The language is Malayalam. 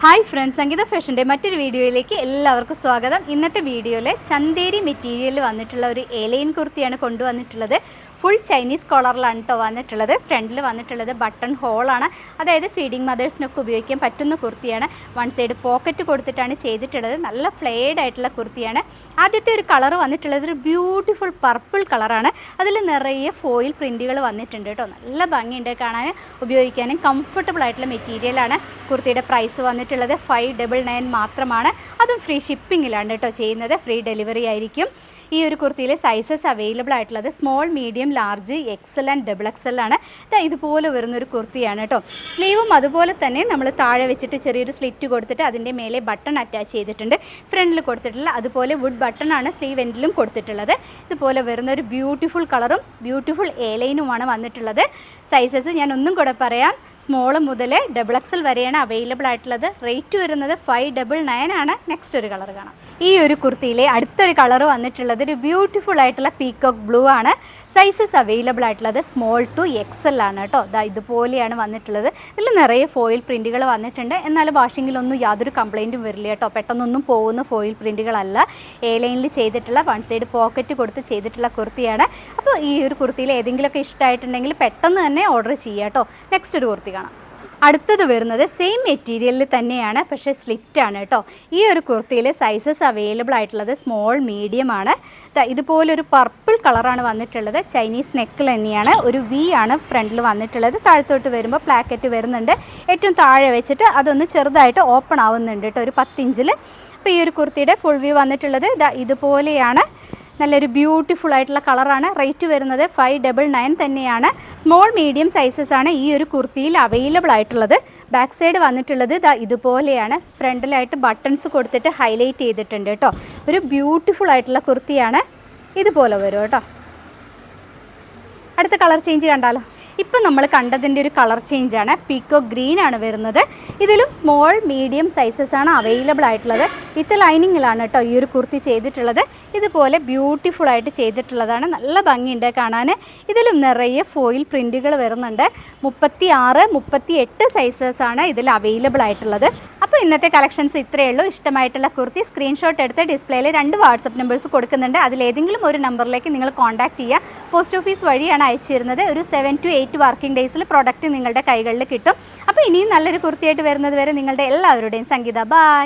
ഹായ് ഫ്രണ്ട്സ്, സംഗീത ഫാഷൻ്റെ മറ്റൊരു വീഡിയോയിലേക്ക് എല്ലാവർക്കും സ്വാഗതം. ഇന്നത്തെ വീഡിയോയിൽ ചന്തേരി മെറ്റീരിയലിൽ വന്നിട്ടുള്ള ഒരു എലൈൻ കുർത്തിയാണ് കൊണ്ടുവന്നിട്ടുള്ളത്. ഫുൾ ചൈനീസ് കോളറിലാണ് കേട്ടോ വന്നിട്ടുള്ളത്. ഫ്രണ്ടിൽ വന്നിട്ടുള്ളത് ബട്ടൺ ഹോളാണ്, അതായത് ഫീഡിങ് മദേഴ്സിനൊക്കെ ഉപയോഗിക്കാൻ പറ്റുന്ന കുർത്തിയാണ്. വൺ സൈഡ് പോക്കറ്റ് കൊടുത്തിട്ടാണ് ചെയ്തിട്ടുള്ളത്. നല്ല ഫ്ലെയർഡ് ആയിട്ടുള്ള കുർത്തിയാണ്. ആദ്യത്തെ ഒരു കളർ വന്നിട്ടുള്ളത് ഒരു ബ്യൂട്ടിഫുൾ പർപ്പിൾ കളറാണ്. അതിൽ നിറയെ ഫോയിൽ പ്രിൻറ്റുകൾ വന്നിട്ടുണ്ട് കേട്ടോ. നല്ല ഭംഗിയുണ്ട് കാണാൻ, ഉപയോഗിക്കാനും കംഫർട്ടബിൾ ആയിട്ടുള്ള മെറ്റീരിയലാണ്. കുർത്തിയുടെ പ്രൈസ് വന്നിട്ടുള്ളത് 599 മാത്രമാണ്. അതും ഫ്രീ ഷിപ്പിങ്ങിലാണ് കേട്ടോ ചെയ്യുന്നത്. ഫ്രീ ഡെലിവറി ആയിരിക്കും. ഈ ഒരു കുർത്തിയിൽ സൈസസ് അവൈലബിൾ ആയിട്ടുള്ളത് small, medium, large, Excel and double XL ആണ്. ഇതുപോലെ വരുന്നൊരു കുർത്തിയാണ് കേട്ടോ. സ്ലീവും അതുപോലെ തന്നെ നമ്മൾ താഴെ വെച്ചിട്ട് ചെറിയൊരു സ്ലിറ്റ് കൊടുത്തിട്ട് അതിൻ്റെ മേലെ ബട്ടൺ അറ്റാച്ച് ചെയ്തിട്ടുണ്ട്. ഫ്രണ്ടിൽ കൊടുത്തിട്ടുള്ള അതുപോലെ വുഡ് ബട്ടൺ ആണ് സ്ലീവ് എൻഡിലും കൊടുത്തിട്ടുള്ളത്. ഇതുപോലെ വരുന്നൊരു ബ്യൂട്ടിഫുൾ കളറും ബ്യൂട്ടിഫുൾ എലൈനുമാണ് വന്നിട്ടുള്ളത്. സൈസസ് ഞാൻ ഒന്നും കൂടെ പറയാം. സ്മോൾ മുതൽ ഡബിൾ എക്സൽ വരെയാണ് അവൈലബിൾ ആയിട്ടുള്ളത്. റേറ്റ് വരുന്നത് 599 ആണ്. നെക്സ്റ്റ് ഒരു കളർ കാണാം. ഈ ഒരു കുർത്തിയിലെ അടുത്തൊരു കളർ വന്നിട്ടുള്ളത് ഒരു ബ്യൂട്ടിഫുൾ ആയിട്ടുള്ള പീകോക്ക് ബ്ലൂ ആണ്. സൈസസ് അവൈലബിൾ ആയിട്ടുള്ളത് സ്മോൾ ടു എക്സൽ ആണ് കേട്ടോ. ഇതുപോലെയാണ് വന്നിട്ടുള്ളത്. ഇതിൽ നിറയെ ഫോയിൽ പ്രിൻറ്റുകൾ വന്നിട്ടുണ്ട്. എന്നാൽ വാഷിങ്ങിലൊന്നും യാതൊരു കംപ്ലൈൻറ്റും വരില്ല കേട്ടോ. പെട്ടെന്നൊന്നും പോകുന്ന ഫോയിൽ പ്രിൻറ്റുകളല്ല. എ ലൈനിൽ ചെയ്തിട്ടുള്ള വൺ സൈഡ് പോക്കറ്റ് കൊടുത്ത് ചെയ്തിട്ടുള്ള കുർത്തിയാണ്. അപ്പോൾ ഈ ഒരു കുർത്തിയിൽ ഏതെങ്കിലുമൊക്കെ ഇഷ്ടമായിട്ടുണ്ടെങ്കിൽ പെട്ടെന്ന് തന്നെ ഓർഡർ ചെയ്യുക കേട്ടോ. നെക്സ്റ്റ് ഒരു കുർത്തി കാണാം. അടുത്തത് വരുന്നത് സെയിം മെറ്റീരിയലിൽ തന്നെയാണ്, പക്ഷേ സ്ലിറ്റാണ് കേട്ടോ. ഈ ഒരു കുർത്തിയിൽ സൈസസ് അവൈലബിൾ ആയിട്ടുള്ളത് സ്മോൾ, മീഡിയം ആണ്. ഇതുപോലൊരു പർപ്പിൾ കളറാണ് വന്നിട്ടുള്ളത്. ചൈനീസ് നെക്കിൽ തന്നെയാണ്. ഒരു വി ആണ് ഫ്രണ്ടിൽ വന്നിട്ടുള്ളത്. താഴത്തോട്ട് വരുമ്പോൾ പ്ലാക്കറ്റ് വരുന്നുണ്ട്. ഏറ്റവും താഴെ വെച്ചിട്ട് അതൊന്ന് ചെറുതായിട്ട് ഓപ്പൺ ആവുന്നുണ്ട് കേട്ടോ, ഒരു 10 ഇഞ്ചിൽ. അപ്പോൾ ഈ ഒരു കുർത്തിയുടെ ഫുൾ വ്യൂ വന്നിട്ടുള്ളത് ഇതുപോലെയാണ്. നല്ലൊരു ബ്യൂട്ടിഫുൾ ആയിട്ടുള്ള കളറാണ്. റേറ്റ് വരുന്നത് 599 തന്നെയാണ്. സ്മോൾ, മീഡിയം സൈസസ് ആണ് ഈ ഒരു കുർത്തിയിൽ അവൈലബിൾ ആയിട്ടുള്ളത്. ബാക്ക് സൈഡ് വന്നിട്ടുള്ളത് ഇതുപോലെയാണ്. ഫ്രണ്ടിലായിട്ട് ബട്ടൺസ് കൊടുത്തിട്ട് ഹൈലൈറ്റ് ചെയ്തിട്ടുണ്ട് കേട്ടോ. ഒരു ബ്യൂട്ടിഫുൾ ആയിട്ടുള്ള കുർത്തിയാണ്. ഇതുപോലെ വരും കേട്ടോ. അടുത്ത കളർ ചേഞ്ച് കണ്ടാലോ. ഇപ്പം നമ്മൾ കണ്ടതിൻ്റെ ഒരു കളർ ചേഞ്ചാണ്. പീക്കോക്ക് ഗ്രീൻ ആണ് വരുന്നത്. ഇതിലും സ്മോൾ, മീഡിയം സൈസസ് ആണ് അവൈലബിൾ ആയിട്ടുള്ളത്. വിത്ത് ലൈനിങ്ങിലാണ് കേട്ടോ ഈ ഒരു കുർത്തി ചെയ്തിട്ടുള്ളത്. ഇതുപോലെ ബ്യൂട്ടിഫുൾ ആയിട്ട് ചെയ്തിട്ടുള്ളതാണ്. നല്ല ഭംഗിയുണ്ട് കാണാൻ. ഇതിലും നിറയെ ഫോയിൽ പ്രിൻറ്റുകൾ വരുന്നുണ്ട്. 36, 38 സൈസസ് ആണ് ഇതിൽ അവൈലബിൾ ആയിട്ടുള്ളത്. അപ്പോൾ ഇന്നത്തെ കളക്ഷൻസ് ഇത്രയേ ഉള്ളൂ. ഇഷ്ടമായിട്ടുള്ള കുർത്തി സ്ക്രീൻഷോട്ട് എടുത്ത് ഡിസ്പ്ലേയിൽ 2 വാട്സപ്പ് നമ്പേഴ്സ് കൊടുക്കുന്നുണ്ട്. അതിലേതെങ്കിലും ഒരു നമ്പറിലേക്ക് നിങ്ങൾ കോൺടാക്ട് ചെയ്യുക. പോസ്റ്റ് ഓഫീസ് വഴിയാണ് അയച്ചു തരുന്നത്. ഒരു 7 to 8 വർക്കിംഗ് ഡേയ്സിൽ പ്രോഡക്റ്റ് നിങ്ങളുടെ കൈകളിൽ കിട്ടും. അപ്പോൾ ഇനിയും നല്ലൊരു കുർത്തിയായിട്ട് വരുന്നത് വരെ നിങ്ങളുടെ എല്ലാവരുടെയും സംഗീത. ബൈ.